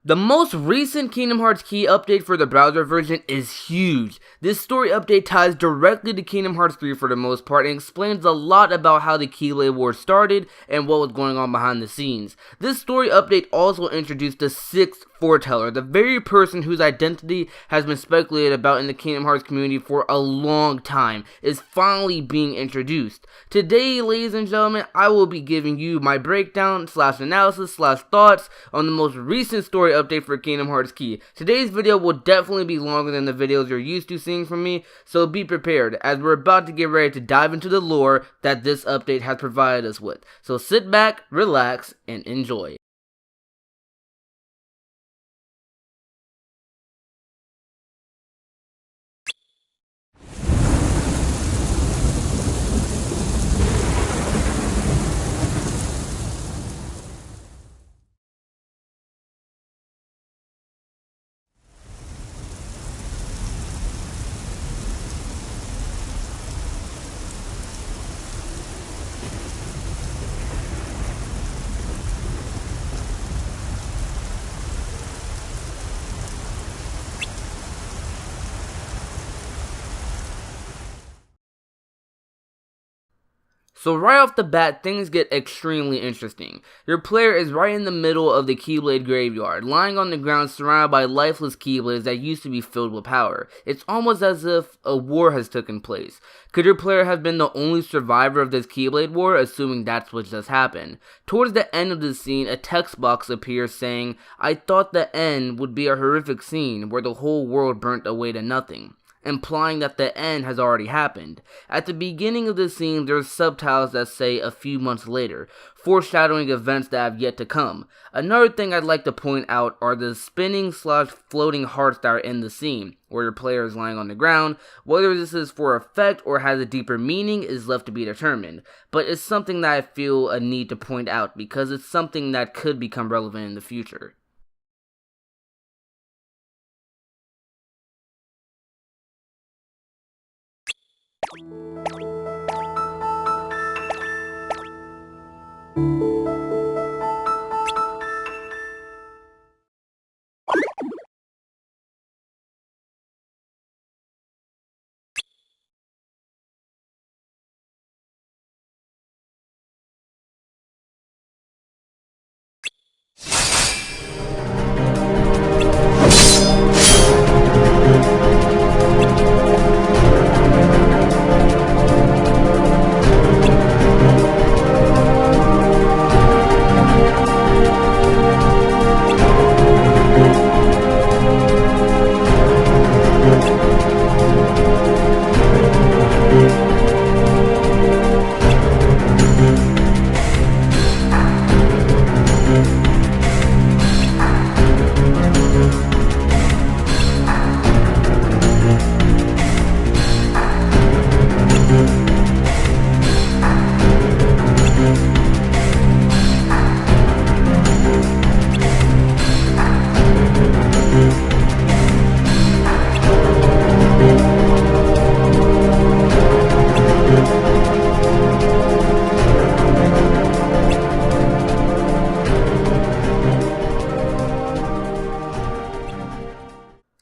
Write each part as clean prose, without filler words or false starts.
The most recent Kingdom Hearts Key update for the browser version is huge. This story update ties directly to Kingdom Hearts 3 for the most part and explains a lot about how the Keyblade War started and what was going on behind the scenes. This story update also introduced the 6th foreteller, the very person whose identity has been speculated about in the Kingdom Hearts community for a long time, is finally being introduced. Today, ladies and gentlemen, I will be giving you my breakdown / analysis / thoughts on the most recent story update for Kingdom Hearts Key. Today's video will definitely be longer than the videos you're used to seeing from me, so be prepared as we're about to get ready to dive into the lore that this update has provided us with. So sit back, relax, and enjoy. So right off the bat, things get extremely interesting. Your player is right in the middle of the Keyblade graveyard, lying on the ground surrounded by lifeless Keyblades that used to be filled with power. It's almost as if a war has taken place. Could your player have been the only survivor of this Keyblade War, assuming that's what just happened? Towards the end of the scene, a text box appears saying, "I thought the end would be a horrific scene where the whole world burnt away to nothing," implying that the end has already happened. At the beginning of the scene, there's subtitles that say a few months later, foreshadowing events that have yet to come. Another thing I'd like to point out are the spinning / floating hearts that are in the scene, where your player is lying on the ground. Whether this is for effect or has a deeper meaning is left to be determined, but it's something that I feel a need to point out because it's something that could become relevant in the future.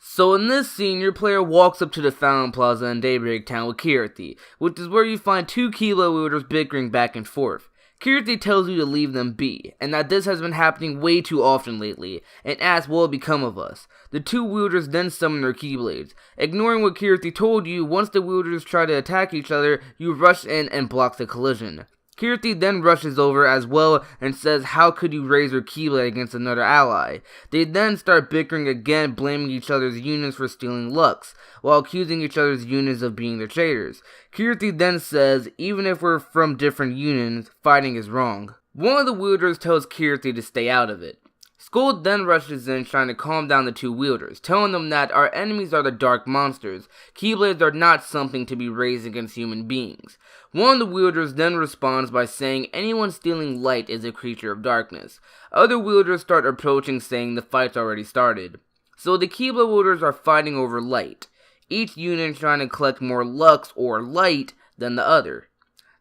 So in this scene, your player walks up to the Fountain Plaza in Daybreak Town with Kirthi, which is where you find two Keyblade wielders bickering back and forth. Kirthi tells you to leave them be, and that this has been happening way too often lately, and asks what will become of us. The two wielders then summon their Keyblades. Ignoring what Kirthi told you, once the wielders try to attack each other, you rush in and block the collision. Kirthi then rushes over as well and says, "How could you raise your Keyblade against another ally?" They then start bickering again, blaming each other's units for stealing Lux, while accusing each other's units of being their traitors. Kirthi then says, "Even if we're from different unions, fighting is wrong." One of the wielders tells Kirthi to stay out of it. Skull then rushes in trying to calm down the two wielders, telling them that our enemies are the dark monsters. Keyblades are not something to be raised against human beings. One of the wielders then responds by saying anyone stealing light is a creature of darkness. Other wielders start approaching, saying the fight's already started. So the Keyblade wielders are fighting over light, each unit trying to collect more Lux or light than the other.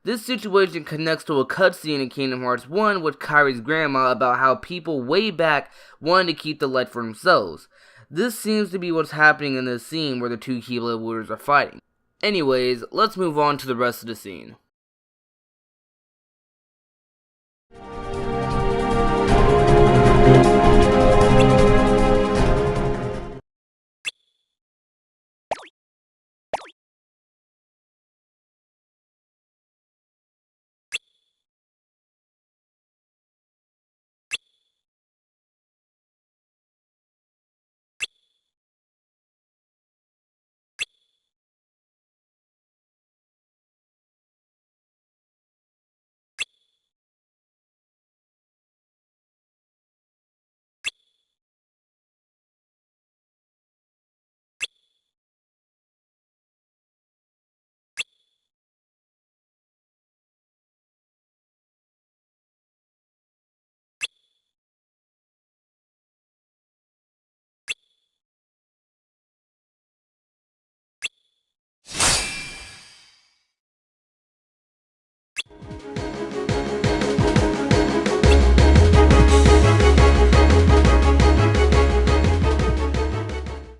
This situation connects to a cutscene in Kingdom Hearts 1 with Kyrie's grandma about how people way back wanted to keep the light for themselves. This seems to be what's happening in this scene where the two Keyblade wielders are fighting. Anyways, let's move on to the rest of the scene.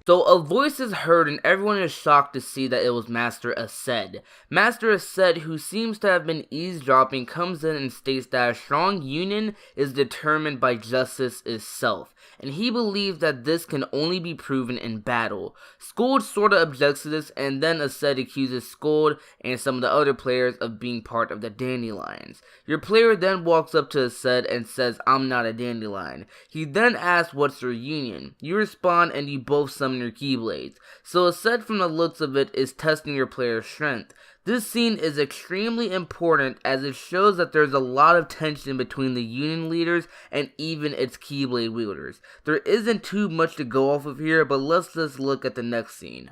So a voice is heard and everyone is shocked to see that it was Master Aced. Master Aced, who seems to have been eavesdropping, comes in and states that a strong union is determined by justice itself, and he believes that this can only be proven in battle. Scold sorta objects to this, and then Aced accuses Scold and some of the other players of being part of the Dandelions. Your player then walks up to Aced and says, "I'm not a Dandelion." He then asks, "What's your union?" You respond and you both summon your Keyblades. So Aced, from the looks of it, is testing your player's strength. This scene is extremely important as it shows that there's a lot of tension between the Union leaders and even its Keyblade wielders. There isn't too much to go off of here, but let's just look at the next scene.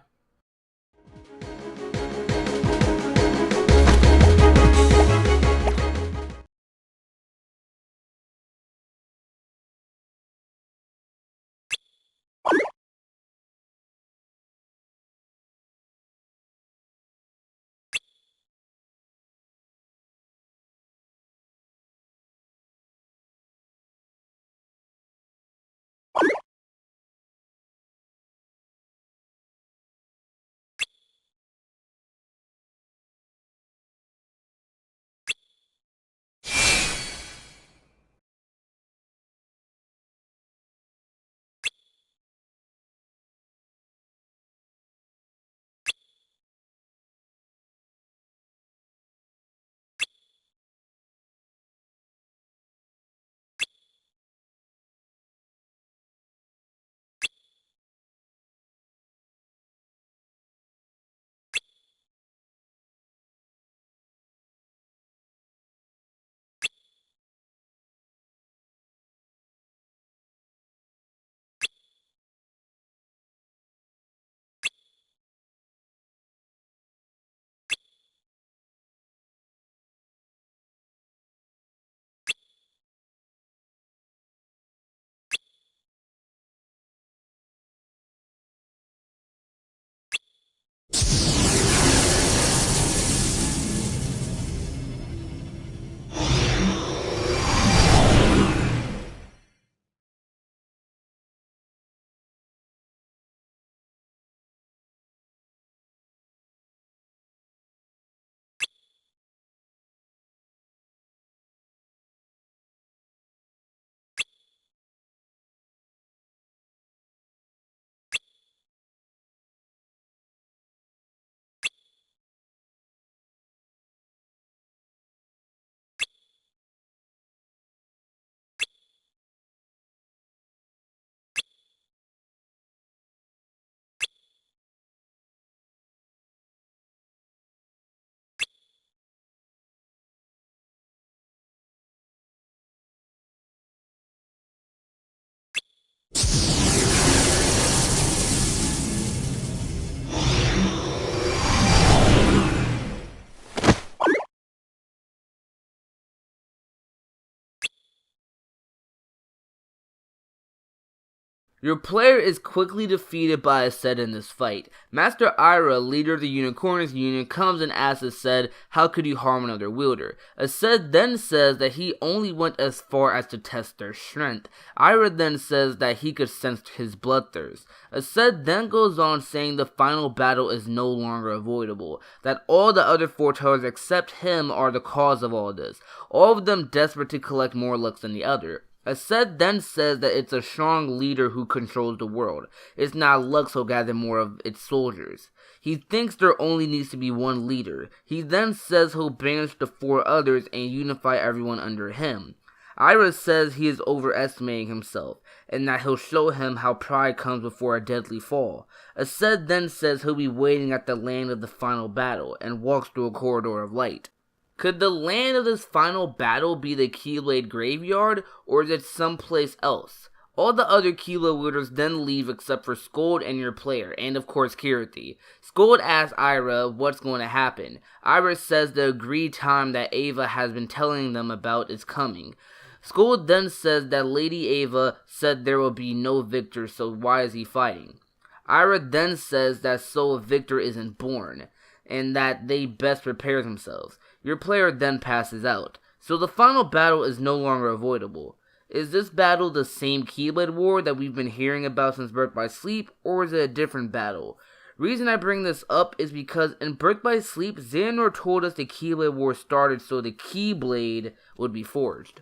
Your player is quickly defeated by Aced in this fight. Master Ira, leader of the Unicornus Union, comes and asks Aced how could you harm another wielder. Aced then says that he only went as far as to test their strength. Ira then says that he could sense his bloodthirst. Aced then goes on saying the final battle is no longer avoidable, that all the other foretellers except him are the cause of all this, all of them desperate to collect more looks than the other. Aced then says that it's a strong leader who controls the world. It's not Lux who'll gather more of its soldiers. He thinks there only needs to be one leader. He then says he'll banish the 4 others and unify everyone under him. Ira says he is overestimating himself, and that he'll show him how pride comes before a deadly fall. Aced then says he'll be waiting at the land of the final battle, and walks through a corridor of light. Could the land of this final battle be the Keyblade graveyard, or is it someplace else? All the other Keyblade wielders then leave except for Scold and your player, and of course Kiriti. Scold asks Ira what's going to happen. Ira says the agreed time that Ava has been telling them about is coming. Scold then says that Lady Ava said there will be no victor, so why is he fighting? Ira then says that so a victor isn't born, and that they best prepare themselves. Your player then passes out, so the final battle is no longer avoidable. Is this battle the same Keyblade War that we've been hearing about since Birth by Sleep, or is it a different battle? Reason I bring this up is because in Birth by Sleep, Xehanort told us the Keyblade War started so the Keyblade would be forged.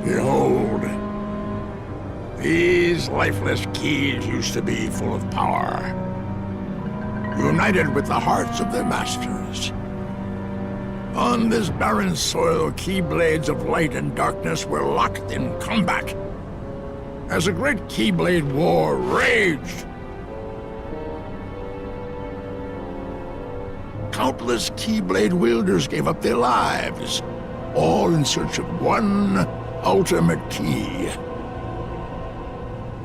Behold, these lifeless keys used to be full of power, united with the hearts of their masters. On this barren soil, Keyblades of light and darkness were locked in combat, as a great Keyblade war raged. Countless Keyblade wielders gave up their lives, all in search of one ultimate key.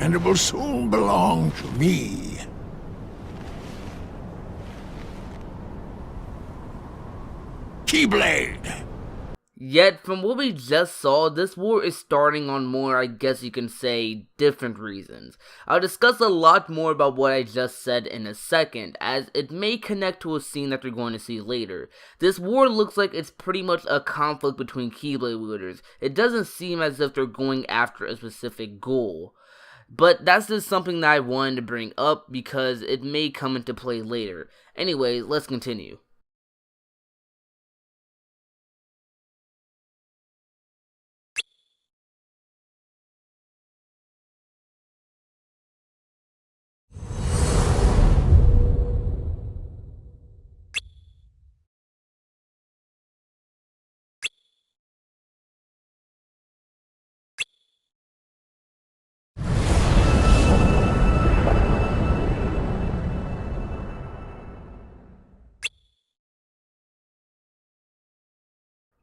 And it will soon belong to me. Keyblade! Yet, from what we just saw, this war is starting on more, I guess you can say, different reasons. I'll discuss a lot more about what I just said in a second, as it may connect to a scene that we're going to see later. This war looks like it's pretty much a conflict between Keyblade wielders. It doesn't seem as if they're going after a specific goal. But that's just something that I wanted to bring up because it may come into play later. Anyway, let's continue.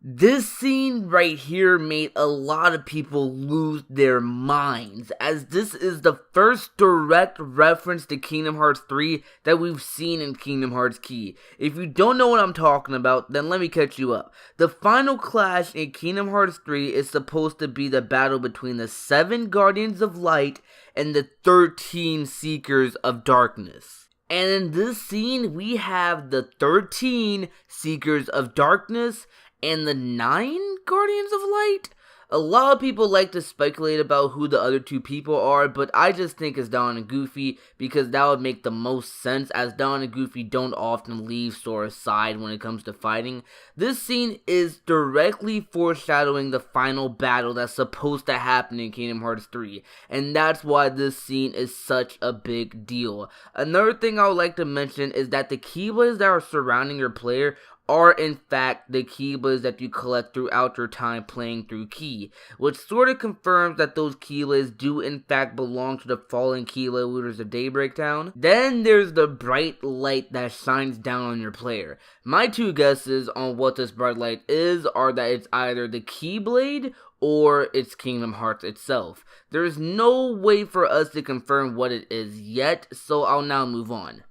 This scene right here made a lot of people lose their minds, as this is the first direct reference to Kingdom Hearts 3 that we've seen in Kingdom Hearts Key. If you don't know what I'm talking about, then let me catch you up. The final clash in Kingdom Hearts 3 is supposed to be the battle between the 7 Guardians of Light and the 13 Seekers of Darkness. And in this scene, we have the 13 Seekers of Darkness and the 9 Guardians of Light? A lot of people like to speculate about who the other 2 people are, but I just think it's Dawn and Goofy because that would make the most sense, as Dawn and Goofy don't often leave Sora's side when it comes to fighting. This scene is directly foreshadowing the final battle that's supposed to happen in Kingdom Hearts 3, and that's why this scene is such a big deal. Another thing I would like to mention is that the Keyblades that are surrounding your player are in fact the Keyblades that you collect throughout your time playing through Key, which sort of confirms that those Keyblades do in fact belong to the fallen Keyblade wielders of Daybreak Town. Then there's the bright light that shines down on your player. My 2 guesses on what this bright light is are that it's either the Keyblade or it's Kingdom Hearts itself. There's no way for us to confirm what it is yet, so I'll now move on.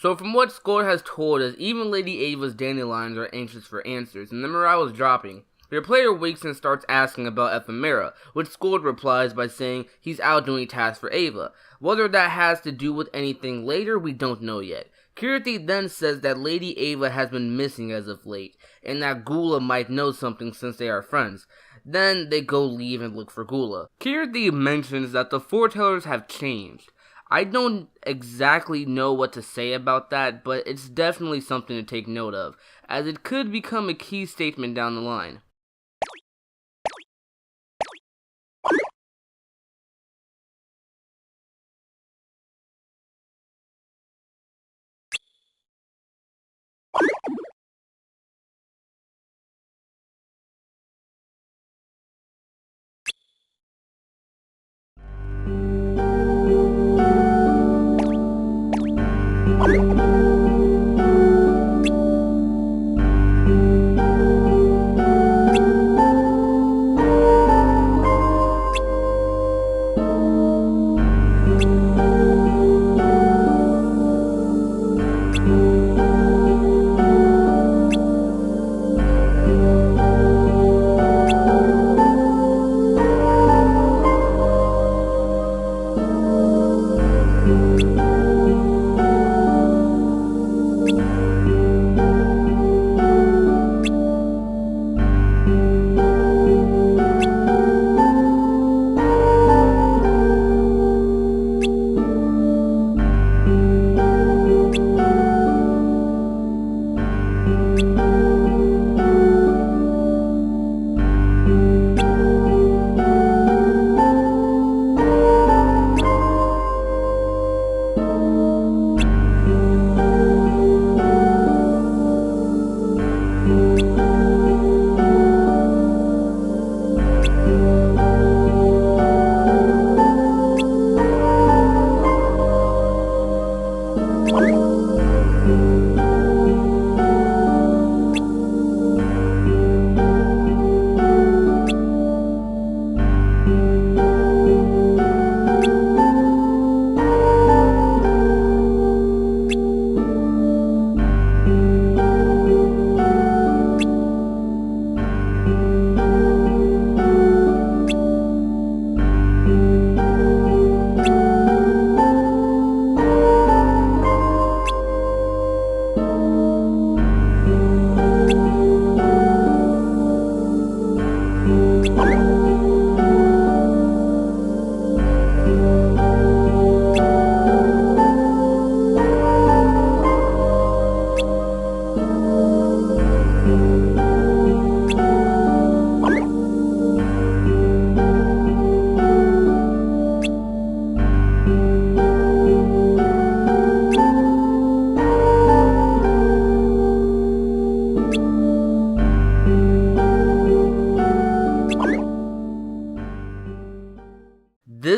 So from what Score has told us, even Lady Ava's dandelions are anxious for answers, and the morale is dropping. Your player wakes and starts asking about Ephemera, which Score replies by saying he's out doing tasks for Ava. Whether that has to do with anything later, we don't know yet. Kirti then says that Lady Ava has been missing as of late, and that Gula might know something since they are friends. Then they go leave and look for Gula. Kirti mentions that the foretellers have changed. I don't exactly know what to say about that, but it's definitely something to take note of, as it could become a key statement down the line.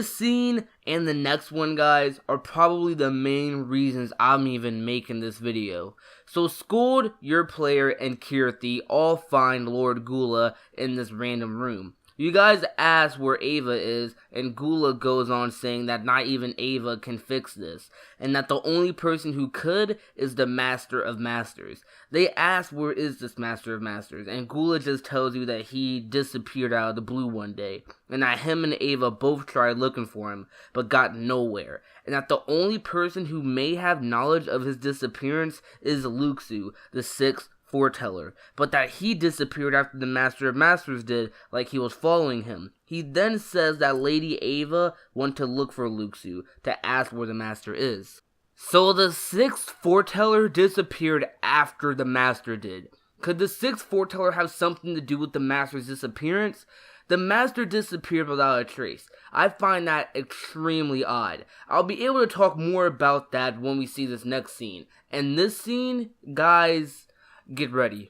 This scene and the next one, guys, are probably the main reasons I'm even making this video. So Skuld, your player, and Kirthi all find Lord Gula in this random room. You guys ask where Ava is, and Gula goes on saying that not even Ava can fix this, and that the only person who could is the Master of Masters. They ask where is this Master of Masters, and Gula just tells you that he disappeared out of the blue one day, and that him and Ava both tried looking for him, but got nowhere, and that the only person who may have knowledge of his disappearance is Luxu, the sixth foreteller, but that he disappeared after the Master of Masters did, like he was following him. He then says that Lady Ava went to look for Luxu to ask where the Master is. So the sixth foreteller disappeared after the Master did. Could the sixth foreteller have something to do with the Master's disappearance? The Master disappeared without a trace. I find that extremely odd. I'll be able to talk more about that when we see this next scene. And this scene, guys, get ready.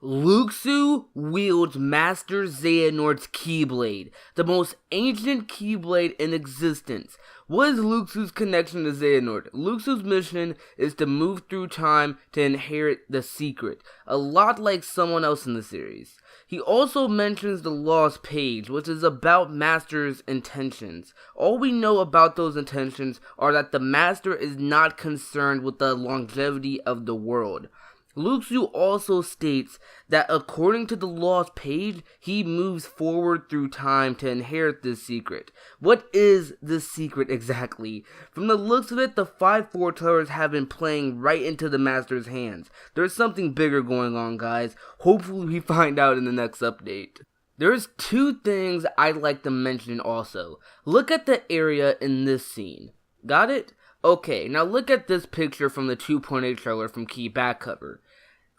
Luxu wields Master Xehanort's Keyblade, the most ancient Keyblade in existence. What is Luxu's connection to Xehanort? Luxu's mission is to move through time to inherit the secret, a lot like someone else in the series. He also mentions the Lost Page, which is about Master's intentions. All we know about those intentions are that the Master is not concerned with the longevity of the world. Luxu also states that according to the Lost Page, he moves forward through time to inherit this secret. What is this secret exactly? From the looks of it, the 5 foretellers have been playing right into the Master's hands. There's something bigger going on, guys. Hopefully we find out in the next update. There's 2 things I'd like to mention also. Look at the area in this scene. Got it? Okay, now look at this picture from the 2.8 trailer from Key back cover.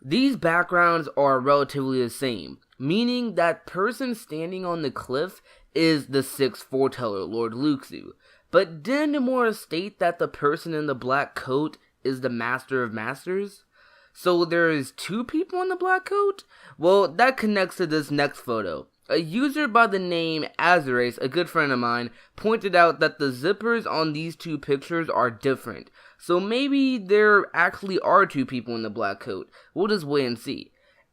These backgrounds are relatively the same, meaning that person standing on the cliff is the 6th foreteller, Lord Luxu. But didn't Nomura state that the person in the black coat is the Master of Masters? So there is 2 people in the black coat? Well, that connects to this next photo. A user by the name AzureAces, a good friend of mine, pointed out that the zippers on these 2 pictures are different. So maybe there actually are 2 people in the black coat. We'll just wait and see.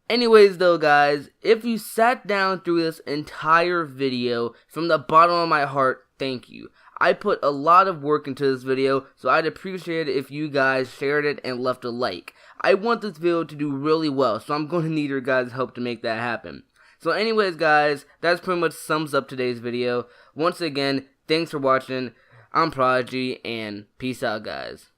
Anyways though guys, if you sat down through this entire video, from the bottom of my heart, thank you. I put a lot of work into this video, so I'd appreciate it if you guys shared it and left a like. I want this video to do really well, so I'm going to need your guys' help to make that happen. So anyways guys, that's pretty much sums up today's video. Once again, thanks for watching. I'm Prodigy, and peace out guys.